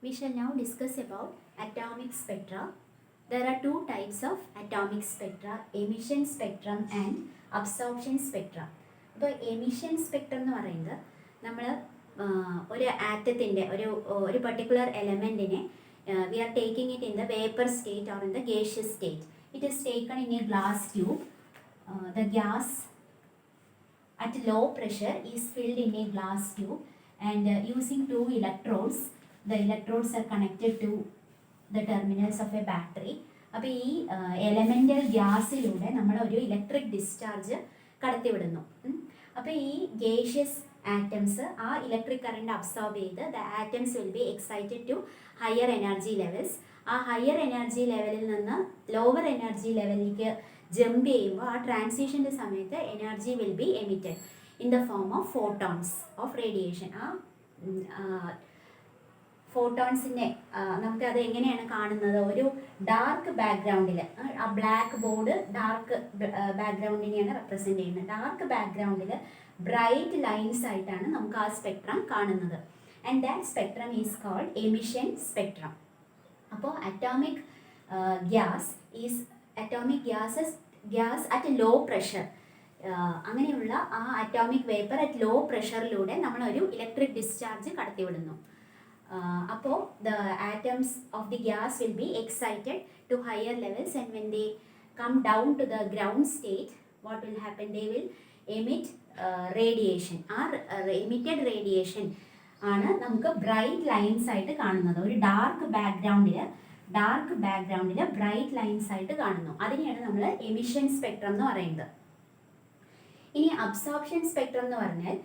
We shall now discuss about atomic spectra. There are two types of atomic spectra, emission spectrum and absorption spectra. അപ്പോൾ emission spectrum എന്ന് പറയുന്നത് നമ്മൾ ഒരു ആറ്റത്തിൻ്റെ ഒരു പർട്ടിക്കുലർ എലമെൻറ്റിനെ we are taking it in the vapour state or in the gaseous state. It is taken in a glass tube. The gas at low pressure is filled in a glass tube and using two electrodes. The electrodes are connected to the terminals of a battery. അപ്പോൾ ഈ elemental ഗ്യാസിലൂടെ നമ്മൾ ഒരു electric discharge കടത്തിവിടുന്നു. അപ്പോൾ ഈ gaseous atoms ആ electric current absorb ചെയ്ത് the atoms will be excited to higher energy levels. ആ ഹയർ എനർജി ലെവലിൽ നിന്ന് ലോവർ എനർജി ലെവലിലേക്ക് ജമ്പ് ചെയ്യുമ്പോൾ ആ ട്രാൻസിഷൻ്റെ സമയത്ത് energy will be emitted in the form of photons of radiation. ഫോട്ടോൺസിൻ്റെ നമുക്കത് എങ്ങനെയാണ് കാണുന്നത്? ഒരു ഡാർക്ക് ബാക്ക്ഗ്രൗണ്ടിൽ, ആ ബ്ലാക്ക് ബോർഡ് ഡാർക്ക് ബാക്ക്ഗ്രൗണ്ടിനെയാണ് റെപ്രസെൻ്റ് ചെയ്യുന്നത്. ഡാർക്ക് ബാക്ക്ഗ്രൗണ്ടിൽ ബ്രൈറ്റ് ലൈൻസ് ആയിട്ടാണ് നമുക്ക് ആ സ്പെക്ട്രം കാണുന്നത്. And that spectrum is called emission spectrum. അപ്പോൾ atomic gas at low pressure, അങ്ങനെയുള്ള ആ അറ്റോമിക് വേപ്പർ അറ്റ് ലോ പ്രഷറിലൂടെ നമ്മളൊരു ഇലക്ട്രിക് ഡിസ്ചാർജ് കടത്തിവിടുന്നു. അപ്പോൾ the atoms of the gas will be excited to higher levels, and when they come down to the ground state, what will happen? They will emit radiation. ആ emitted radiation ആണ് നമുക്ക് bright lines ആയിട്ട് കാണുന്നത്. ഒരു dark ബാക്ക്ഗ്രൗണ്ടിൽ bright lines ആയിട്ട് കാണുന്നു. അതിനെയാണ് നമ്മൾ എമിഷൻ സ്പെക്ട്രം എന്ന് പറയുന്നത്. ഇനി അബ്സോർപ്ഷൻ സ്പെക്ട്രം എന്ന് പറഞ്ഞാൽ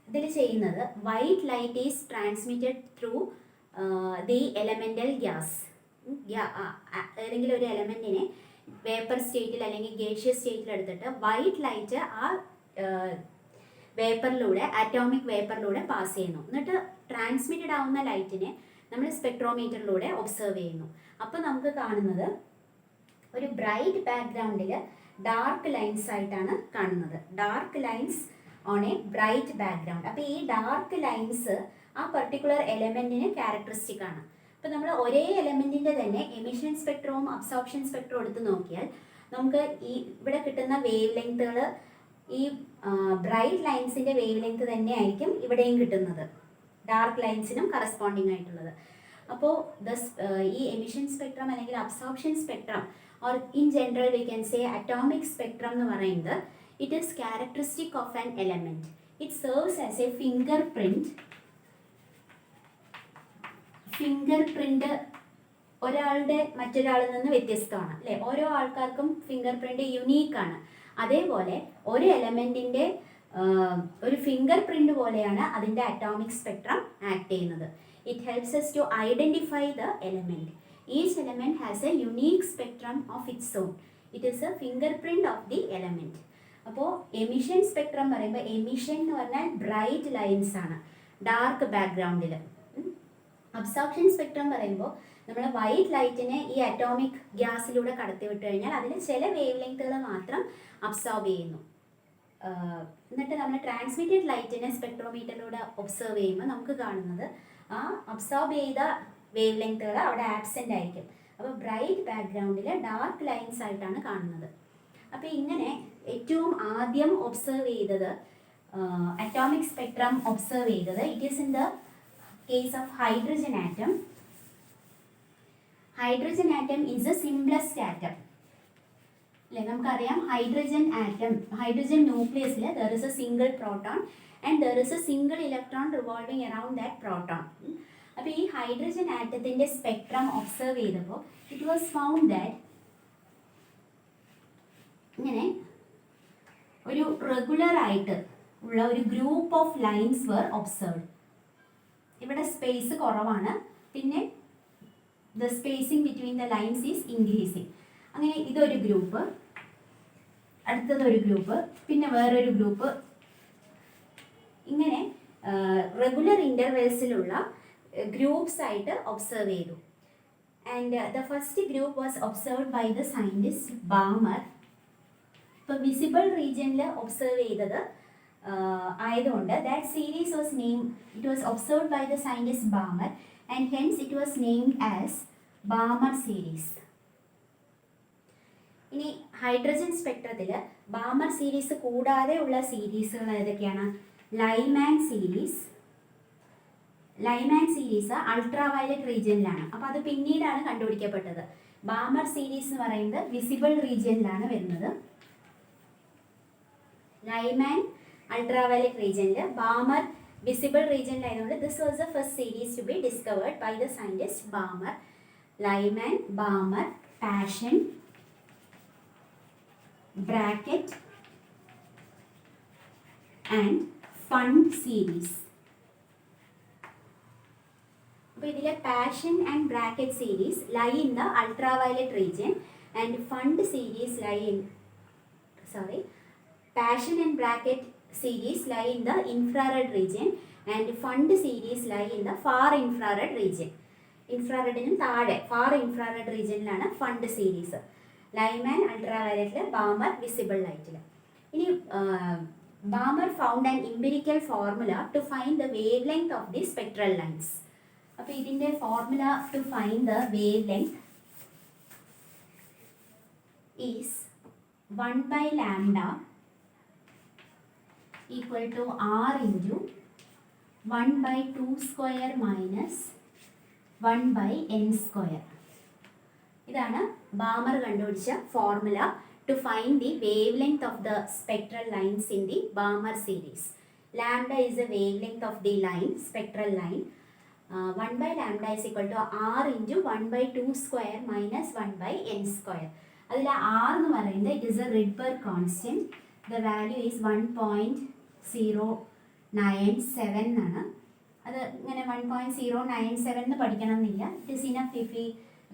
ഇതിൽ ചെയ്യുന്നത് white light is transmitted through the elemental gas. ഏതെങ്കിലും ഒരു എലമെൻറ്റിനെ വേപ്പർ സ്റ്റേറ്റിൽ അല്ലെങ്കിൽ ഗേഷ്യസ് സ്റ്റേറ്റിൽ എടുത്തിട്ട് വൈറ്റ് ലൈറ്റ് ആ വേപ്പറിലൂടെ, അറ്റോമിക് വേപ്പറിലൂടെ പാസ് ചെയ്യുന്നു. എന്നിട്ട് ട്രാൻസ്മിറ്റഡ് ആവുന്ന ലൈറ്റിനെ നമ്മൾ സ്പെക്ട്രോമീറ്ററിലൂടെ ഒബ്സർവ് ചെയ്യുന്നു. അപ്പോൾ നമുക്ക് കാണുന്നത് ഒരു ബ്രൈറ്റ് ബാക്ക്ഗ്രൗണ്ടിൽ ഡാർക്ക് ലൈൻസ് ആയിട്ടാണ് കാണുന്നത്. Dark lines on A bright background. അപ്പോൾ ഈ ഡാർക്ക് ലൈൻസ് ആ പർട്ടിക്കുലർ എലമെൻറ്റിന് ക്യാരക്ടറിസ്റ്റിക് ആണ്. അപ്പോൾ നമ്മൾ ഒരേ എലമെൻറ്റിൻ്റെ തന്നെ എമിഷൻ സ്പെക്ട്രവും അബ്സോർപ്ഷൻ സ്പെക്ട്രവും എടുത്ത് നോക്കിയാൽ നമുക്ക് ഈ ഇവിടെ കിട്ടുന്ന വേവ് ലെങ്ത്തുകൾ ഈ ബ്രൈറ്റ് ലൈൻസിൻ്റെ വേവ് ലെങ്ത് തന്നെ ആയിരിക്കും ഇവിടെയും കിട്ടുന്നത്, ഡാർക്ക് ലൈൻസിനും കറസ്പോണ്ടിങ് ആയിട്ടുള്ളത്. അപ്പോൾ ഈ എമിഷൻ സ്പെക്ട്രം അല്ലെങ്കിൽ absorption spectrum or in general we can say atomic spectrum എന്ന് പറയുന്നത് it is characteristic of an element. It serves as a fingerprint. ഒരാളുടെ മറ്റൊരാളിൽ നിന്ന് വ്യത്യസ്തമാണ് അല്ലേ? ഓരോ ആൾക്കാർക്കും ഫിംഗർ പ്രിൻ്റ് യുണീക്കാണ്. അതേപോലെ ഒരു എലമെൻറ്റിൻ്റെ ഒരു ഫിംഗർ പ്രിൻ്റ് പോലെയാണ് അതിൻ്റെ അറ്റോമിക് സ്പെക്ട്രം ആക്ട് ചെയ്യുന്നത്. It helps us to identify the element. Each element has a unique spectrum of its own. It is a fingerprint of the element. അപ്പോൾ എമിഷൻ സ്പെക്ട്രം പറയുമ്പോൾ emission എന്ന് പറഞ്ഞാൽ bright lines ആണ് dark ബാക്ക്ഗ്രൗണ്ടിൽ. Absorption spectrum പറയുമ്പോൾ നമ്മൾ white ലൈറ്റിനെ ഈ atomic ഗ്യാസിലൂടെ കടത്തി വിട്ട് കഴിഞ്ഞാൽ അതിൽ ചില വേവ് ലെങ്ത്തുകൾ മാത്രം അബ്സോർബ് ചെയ്യുന്നു. എന്നിട്ട് നമ്മൾ ട്രാൻസ്മിറ്റഡ് ലൈറ്റിനെ സ്പെക്ട്രോമീറ്ററിലൂടെ ഒബ്സർവ് ചെയ്യുമ്പോൾ നമുക്ക് കാണുന്നത് ആ അബ്സോർബ് ചെയ്ത വേവ് ലെങ്ത്തുകൾ അവിടെ ആബ്സെൻ്റ് ആയിരിക്കും. അപ്പോൾ ബ്രൈറ്റ് ബാക്ക്ഗ്രൗണ്ടിൽ ഡാർക്ക് ലൈൻസ് ആയിട്ടാണ് കാണുന്നത്. അപ്പോൾ ഇങ്ങനെ ഏറ്റവും ആദ്യം ഒബ്സർവ് ചെയ്തത് അറ്റോമിക് സ്പെക്ട്രം ഒബ്സർവ് ചെയ്തത് it is in the case of hydrogen atom. Hydrogen atom is a simplest atom അല്ലേ? നമുക്കറിയാം ഹൈഡ്രജൻ ന്യൂക്ലിയസിൽ there is a single proton and there is a single electron revolving around that proton. അപ്പോൾ ഈ hydrogen ആറ്റത്തിൻ്റെ spectrum observe ചെയ്തപ്പോൾ it was found that ഇങ്ങനെ ഒരു regular ആയിട്ട് ഉള്ള ഒരു group of lines were observed. ഇവിടെ സ്പേസ് കുറവാണ്, പിന്നെ the spacing between the lines is increasing. അങ്ങനെ ഇതൊരു ഗ്രൂപ്പ്, അടുത്തതൊരു ഗ്രൂപ്പ്, പിന്നെ വേറൊരു ഗ്രൂപ്പ്, ഇങ്ങനെ റെഗുലർ ഇൻ്റർവെൽസിലുള്ള ഗ്രൂപ്പ്സ് ആയിട്ട് ഒബ്സർവ് ചെയ്തു. And the first group was observed by the scientist Balmer. ഇപ്പോൾ വിസിബിൾ റീജിയനിൽ ഒബ്സർവ് ചെയ്തത് ആയതുകൊണ്ട് that series was name, it was observed by the scientist Balmer and hence it was named as Balmer series. ഇനി ഹൈഡ്രജൻ സ്പെക്ട്രത്തിൽ Balmer series കൂടാതെ ഉള്ള സീരീസുകൾ ഏതൊക്കെയാണ്? ലൈമാൻ സീരീസ് അൾട്രാ വയലറ്റ് റീജിയനിലാണ്. അപ്പോൾ അത് പിന്നീടാണ് കണ്ടുപിടിക്കപ്പെട്ടത്. ബാമർ സീരീസ് എന്ന് പറയുന്നത് വിസിബിൾ റീജിയനിലാണ് വരുന്നത്. ലൈമാൻ അൾട്രാ വയലറ്റ് റീജിയനിൽ, ബാമർ വിസിബിൾ റീജിയനിലായതുകൊണ്ട് this was the first series to be discovered by the scientist Balmer. Lyman, Balmer, Paschen, Brackett and Pfund series. അപ്പോൾ ഇതിലെ Paschen and Brackett series lie in the ultra violet region and Pfund series lie in passion and bracket series lie in the infrared region and fund series lie in the far infrared region. ഇൻഫ്രാറെഡിനും താഴെ far infrared റീജിയനിലാണ് Pfund series. Lyman ultra വയലറ്റിൽ, Balmer visible ലൈറ്റിൽ. ഇനി Balmer found an empirical formula to find the wavelength of the spectral lines. അപ്പോൾ ഇതിൻ്റെ formula to find the wavelength is 1/λ equal to r into 1/2 square minus 1/n square. ഇതാണ് Balmer കണ്ടുപിടിച്ച formula to find the wavelength of the spectral lines in the Balmer series. Lambda is the wavelength of the line, spectral line. 1/λ is equal to r into 1/2 square minus 1/n square. അതിൽ r എന്ന് പറയുന്നത് it is a Rydberg constant. The value is 1.097 എന്നാണ്. അത് ഇങ്ങനെ 1.097 എന്ന് പഠിക്കണം എന്നില്ല. It is enough if we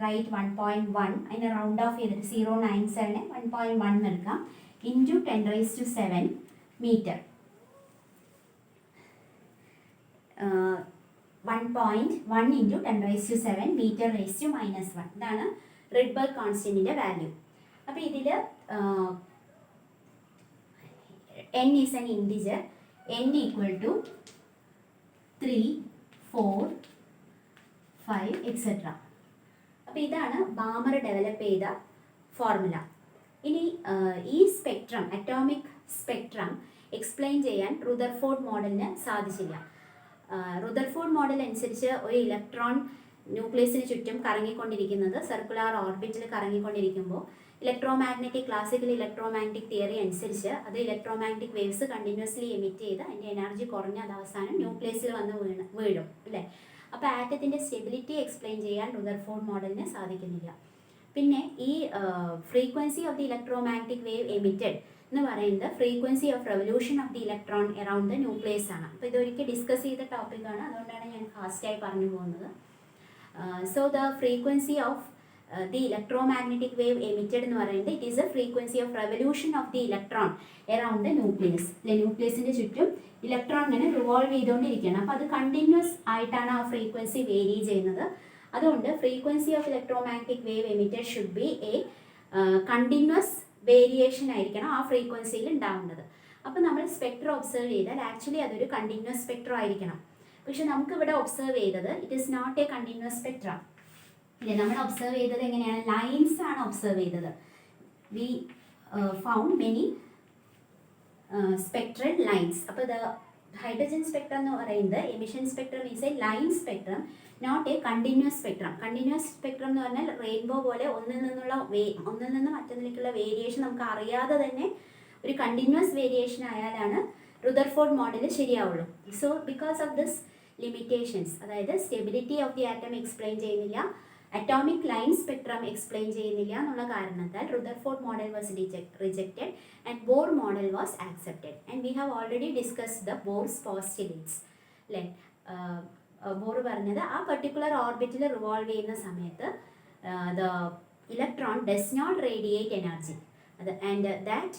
write 1.1, അതിനെ റൗണ്ട് ഓഫ് ചെയ്തിട്ട് 0.97 1.1 എടുക്കാം, into 10⁻⁷ metre. 1.1 into 10⁻⁷ metre raise to -1. ഇതാണ് റിഡ്ബർഗ് കോൺസ്റ്റൻറ്റിൻ്റെ വാല്യൂ. അപ്പോൾ ഇതിൽ n is an integer, n equal to 3, 4, 5 etc. അപ്പോൾ ഇതാണ് ബാമർ ഡെവലപ്പ് ചെയ്ത ഫോർമുല. ഇനി ഈ സ്പെക്ട്രം, അറ്റോമിക് സ്പെക്ട്രം എക്സ്പ്ലെയിൻ ചെയ്യാൻ റുദർഫോർഡ് മോഡലിന് സാധിച്ചില്ല. റുദർഫോർഡ് മോഡൽ അനുസരിച്ച് ഒരു ഇലക്ട്രോൺ ന്യൂക്ലിയസിന് ചുറ്റും കറങ്ങിക്കൊണ്ടിരിക്കുന്നത് സർക്കുലാർ ഓർബിറ്റിൽ കറങ്ങിക്കൊണ്ടിരിക്കുമ്പോൾ ക്ലാസിക്കൽ ഇലക്ട്രോമാഗ്നറ്റിക് തിയറി അനുസരിച്ച് അത് ഇലക്ട്രോമാഗ്നറ്റിക് വേവ്സ് കണ്ടിന്യൂസ്ലി എമിറ്റ് ചെയ്ത് അതിൻ്റെ എനർജി കുറഞ്ഞ അത് അവസാനം ന്യൂക്ലിയസിൽ വന്ന് വീഴും അല്ലേ. അപ്പോൾ ആറ്റത്തിൻ്റെ സ്റ്റെബിലിറ്റി എക്സ്പ്ലെയിൻ ചെയ്യാൻ റുദർഫോർഡ് മോഡലിന് സാധിക്കുന്നില്ല. പിന്നെ ഈ frequency of the electromagnetic wave emitted എന്ന് പറയുന്നത് frequency of revolution of the electron around the nucleus ആണ്. അപ്പോൾ ഇതൊരിക്കൽ ഡിസ്കസ് ചെയ്ത ടോപ്പിക്കാണ്, അതുകൊണ്ടാണ് ഞാൻ ഫാസ്റ്റായി പറഞ്ഞു പോകുന്നത്. So the frequency of the electromagnetic wave emitted എന്ന് പറയുന്നത് it is a frequency of revolution of the electron around the nucleus. ന്യൂക്ലിയസിൻ്റെ ചുറ്റും ഇലക്ട്രോൺ ഇങ്ങനെ റിവോൾവ് ചെയ്തുകൊണ്ടിരിക്കുകയാണ്. അപ്പോൾ അത് കണ്ടിന്യൂസ് ആയിട്ടാണ് ആ ഫ്രീക്വൻസി വേരി ചെയ്യുന്നത്. അതുകൊണ്ട് frequency of electromagnetic wave emitted should be a continuous variation ആയിരിക്കണം ആ ഫ്രീക്വൻസിയിൽ ഉണ്ടാവേണ്ടത്. അപ്പോൾ നമ്മൾ സ്പെക്ട്രം ഒബ്സർവ് ചെയ്താൽ ആക്ച്വലി അതൊരു കണ്ടിന്യൂസ് സ്പെക്ട്രം ആയിരിക്കണം. പക്ഷെ നമുക്കിവിടെ ഒബ്സർവ് ചെയ്തത് it is not a continuous spectrum. ഇല്ല, നമ്മൾ ഒബ്സർവ് ചെയ്തത് എങ്ങനെയാണ്? ലൈൻസ് ആണ് ഒബ്സർവ് ചെയ്തത്. We found many spectral lines. അപ്പോൾ ദ ഹൈഡ്രജൻ സ്പെക്ട്രം എന്ന് പറയുന്നത് emission spectrum is a line spectrum, not a continuous spectrum. Continuous spectrum എന്ന് പറഞ്ഞാൽ റെയിൻബോ പോലെ ഒന്നിൽ നിന്ന് മറ്റൊന്നിലേക്കുള്ള വേരിയേഷൻ നമുക്ക് അറിയാതെ തന്നെ ഒരു കണ്ടിന്യൂസ് വേരിയേഷൻ ആയാലാണ് റുദർഫോർഡ് മോഡൽ ശരിയാവുള്ളൂ. So because of this limitations, അതായത് stability of the atom explain ചെയ്യുന്നില്ല, അറ്റോമിക് ലൈൻ സ്പെക്ട്രം എക്സ്പ്ലെയിൻ ചെയ്യുന്നില്ല എന്നുള്ള കാരണത്താൽ Rutherford model was rejected and Bohr model was accepted. And we have already discuss the Bohr's postulates അല്ലേ. Bohr പറഞ്ഞത് ആ particular ഓർബിറ്റിൽ revolve ചെയ്യുന്ന സമയത്ത് the electron does not radiate energy, and that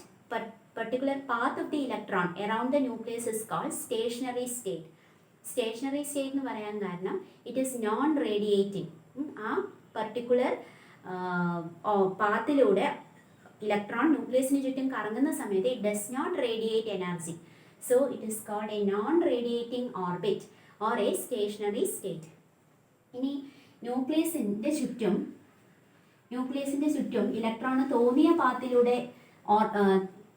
particular path of the electron around the nucleus is called stationary state. Stationary state എന്ന് പറയാൻ കാരണം it is non radiating. ആ പർട്ടിക്കുലർ പാത്തിലൂടെ ഇലക്ട്രോൺ ന്യൂക്ലിയസിന് ചുറ്റും കറങ്ങുന്ന സമയത്ത് it does not radiate energy. So it is called a non radiating orbit or a stationary state. ഇനി ന്യൂക്ലിയസിൻ്റെ ചുറ്റും ഇലക്ട്രോണ് തോന്നിയ പാത്തിലൂടെ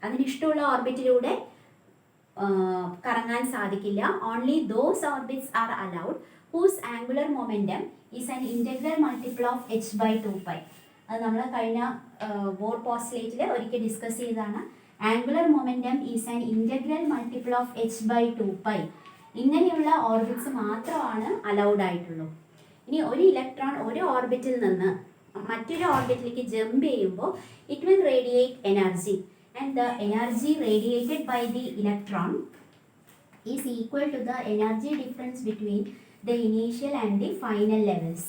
അതിനിഷ്ടമുള്ള ഓർബിറ്റിലൂടെ കറങ്ങാൻ സാധിക്കില്ല. Only those orbits are allowed whose angular momentum is an integral multiple of h/2π. അത് നമ്മൾ കഴിഞ്ഞ ബോർ പോസ്റ്റ്ലേറ്റിൽ ഒരിക്കൽ ഡിസ്കസ് ചെയ്തതാണ്. Angular momentum is an integral multiple of h/2π. ഇങ്ങനെയുള്ള ഓർബിറ്റ്സ് മാത്രമാണ് അലൗഡ് ആയിട്ടുള്ളൂ. ഇനി ഒരു ഇലക്ട്രോൺ ഒരു ഓർബിറ്റിൽ നിന്ന് മറ്റൊരു ഓർബിറ്റിലേക്ക് ജമ്പ് ചെയ്യുമ്പോൾ it will radiate energy, and the energy radiated by the electron is equal to the energy difference between the initial and the final levels.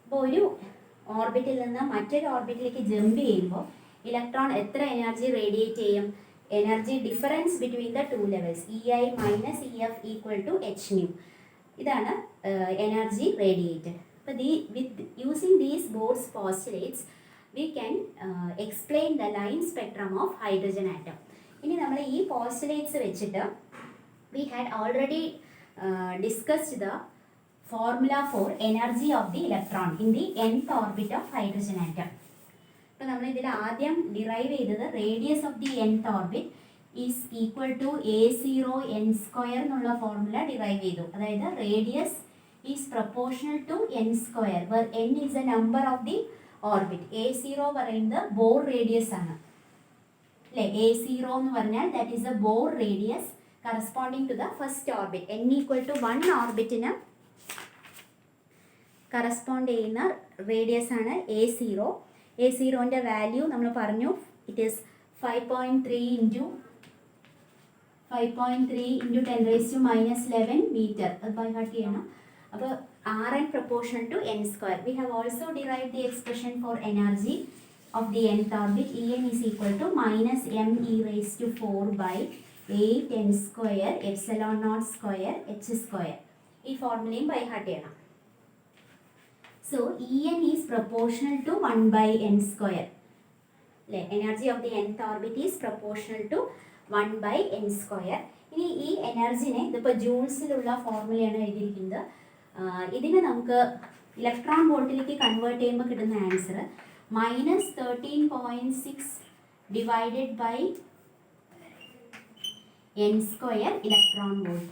അപ്പോൾ ഒരു ഓർബിറ്റിൽ നിന്ന് മറ്റൊരു ഓർബിറ്റിലേക്ക് ജമ്പ് ചെയ്യുമ്പോൾ ഇലക്ട്രോൺ എത്ര എനർജി റേഡിയേറ്റ് ചെയ്യും? Energy difference between the two levels EI minus EF equal to hν. ഇതാണ് എനർജി റേഡിയേറ്റഡ്. അപ്പോൾ using these Bohr's postulates we can explain the line spectrum of hydrogen atom. ഇനി നമ്മൾ ഈ postulates വെച്ചിട്ട് we had already discussed the formula for energy of the electron in the nth orbit of hydrogen atom. അപ്പോൾ നമ്മൾ ഇതിൽ ആദ്യം derive ചെയ്തത് radius of the nth orbit is equal to A0 n square എന്നുള്ള formula derive ചെയ്തു. അതായത് radius is proportional to n square where n is a number of the orbit. A0 പറയുന്നത് Bohr radius ആണ് അല്ലേ? A0 എന്ന് പറഞ്ഞാൽ that is a Bohr radius corresponding to the first orbit. n equal to 1 ഓർബിറ്റിന് correspond ചെയ്യുന്ന radius ആണ് A0. A0ൻ്റെ value നമ്മൾ പറഞ്ഞു, ഇറ്റ് ഈസ് 5.3 ഇൻറ്റു 10⁻⁻11 മീറ്റർ. അത് ബൈ ഹാർട്ട് ചെയ്യണം. അപ്പോൾ Rn proportional to n square. We have also derived the expression for energy of the nth orbit. En is equal to minus me raised to 4 by 8 n square epsilon naught square h square. ഈ ഫോർമുലയും by heart ചെയ്യണം. So En is proportional to 1 by n square. അല്ലേ? Energy of the nth orbit is proportional to 1 by n square. ഇനി ഈ എനർജിനെ ഇതിപ്പോൾ ജൂൾസിലുള്ള ഫോർമുലയാണ് എഴുതിയിരിക്കുന്നത്. ഇതിനെ നമുക്ക് electron വോൾട്ടിലേക്ക് convert ചെയ്യുമ്പോൾ കിട്ടുന്ന answer -13.6 divided by n square electron volt.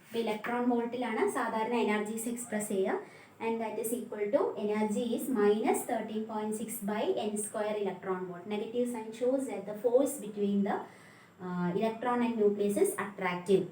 ഇപ്പോൾ ഇലക്ട്രോൺ വോൾട്ടിലാണ് സാധാരണ എനർജീസ് എക്സ്പ്രസ് ചെയ്യുക. And that is equal to energy is -13.6 by n square electron volt. Negative sign shows that the force between the electron and nucleus is attractive.